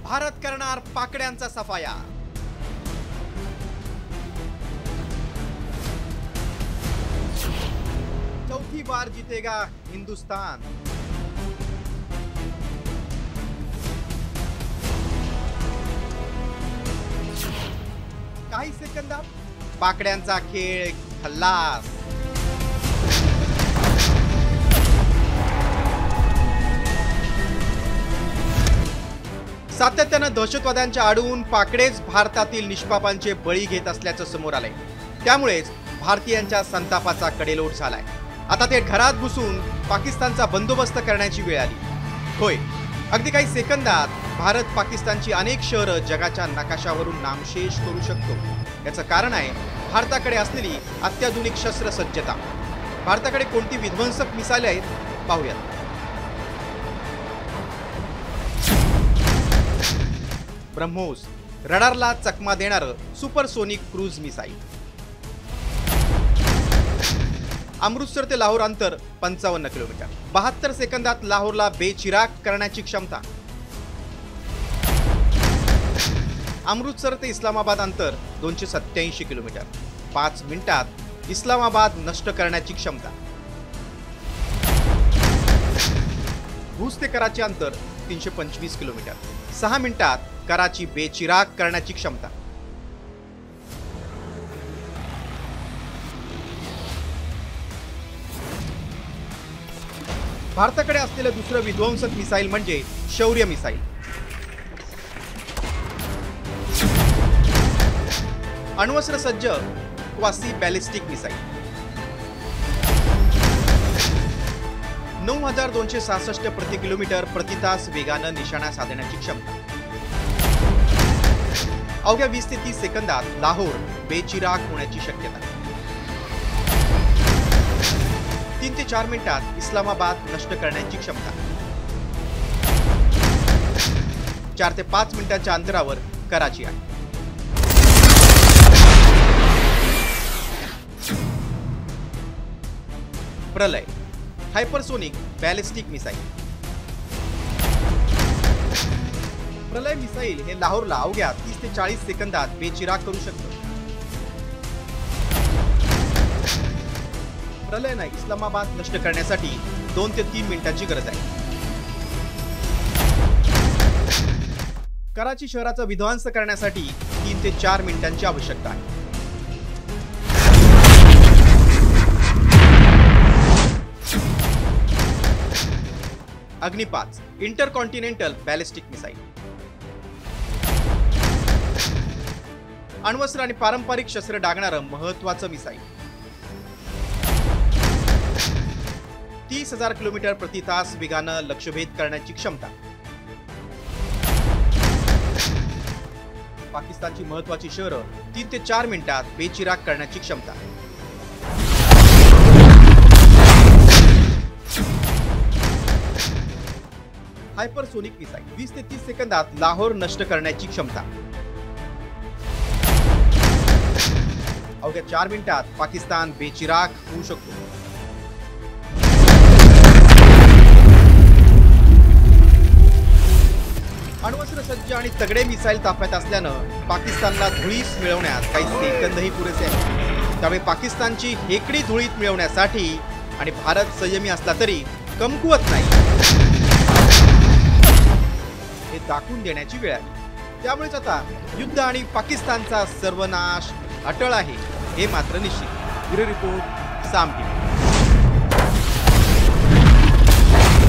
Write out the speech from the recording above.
भारत करणार पाकड्यांचा सफाया। चौथी बार जीतेगा हिंदुस्तान। काही सेकंदात पाकड्यांचा खेळ खल्लास। सातत्यानं दहशतवाद्यांच्या आडून पाकडेच भारतातील निष्पापांचे बळी घेत असल्याचं समोर आलंय। त्यामुळेच भारतीयांच्या संतापाचा कडेलोट झालाय। आता ते घरात घुसून पाकिस्तानचा बंदोबस्त करण्याची वेळ आली। होय, अगदी काही सेकंदात भारत पाकिस्तानची अनेक शहरं जगाच्या नकाशावरून नामशेष करू शकतो। याचं कारण आहे भारताकडे असलेली अत्याधुनिक शस्त्रसज्जता। भारताकडे कोणती विध्वंसक मिसाइल आहेत पाहूयात। ब्रह्मोस, रडारला चकमा देणारं सुपरसोनिक क्रूज मिसाइल। अमृतसर ते लाहोर अंतर 55 किलोमीटर। 72 सेकंदात लाहोरला बेचिराग करण्याची क्षमता। अमृतसर ते इस्लामाबाद अंतर 287 किलोमीटर। 5 मिनिटात इस्लामाबाद नष्ट करण्याची क्षमता। भूज ते कराची अंतर 325 किलोमीटर। 6 मिनिटात कराची बेचिराग करण्याची क्षमता। भारताकडे असलेलं दुसरं विध्वंसक मिसाइल म्हणजे शौर्य मिसाइल। अण्वस्त्र सज्ज क्वासी बॅलिस्टिक मिसाइल। 9266 प्रति किलोमीटर प्रति तास वेगानं निशाणा साधण्याची क्षमता। अवघ्या 20 ते 30 सेकंदात लाहोर बेचिराग होण्याची शक्यता। 3 ते 4 मिनिटात इस्लामाबाद नष्ट करण्याची क्षमता। 4 ते 5 मिनिटांच्या अंतरावर कराची आहे। प्रलय, हायपरसोनिक बॅलिस्टिक मिसाइल। प्रलय मिसाइल हे लाहोरला अवघ्या 30 ते 40 सेकंदात बेचिराग करू शकतं। प्रलयनं इस्लामाबाद नष्ट करण्यासाठी 2 ते 3 मिनिटांची गरज आहे। कराची शहराचा विध्वंस करण्यासाठी 3 ते 4 मिनिटांची आवश्यकता आहे। अग्नि 5 इंटरकॉन्टिनेंटल बॅलिस्टिक मिसाइल। अण्वस्त्र आणि पारंपरिक शस्त्र डागणारं महत्त्वाचं मिसाइल। 30,000 किलोमीटर प्रति तास वेगानं लक्ष्यभेद करण्याची क्षमता। पाकिस्तानची महत्त्वाची शहरं 3 ते 4 मिनिटात बेचिराग करण्याची क्षमता। हायपरसोनिक मिसाइल 20 ते 30 सेकंदात लाहोर नष्ट करण्याची क्षमता। अवघ्या 4 मिनिटात पाकिस्तान बेचिराग होऊ शकतो। अण्वस्त्र सज्ज आणि तगडे मिसाइल ताफ्यात असल्यानं पाकिस्तानला धुळीस मिळवण्यात काही सेकंदही पुरेसे आहेत। त्यामुळे पाकिस्तानची हेकडी धुळीत मिळवण्यासाठी आणि भारत संयमी असला तरी कमकुवत नाही हे दाखवून देण्याची वेळ आली। त्यामुळेच आता युद्ध आणि पाकिस्तानचा सर्वनाश अटळ आहे हे मात्र निश्चित। ब्युरो रिपोर्ट, साम टीव्ही।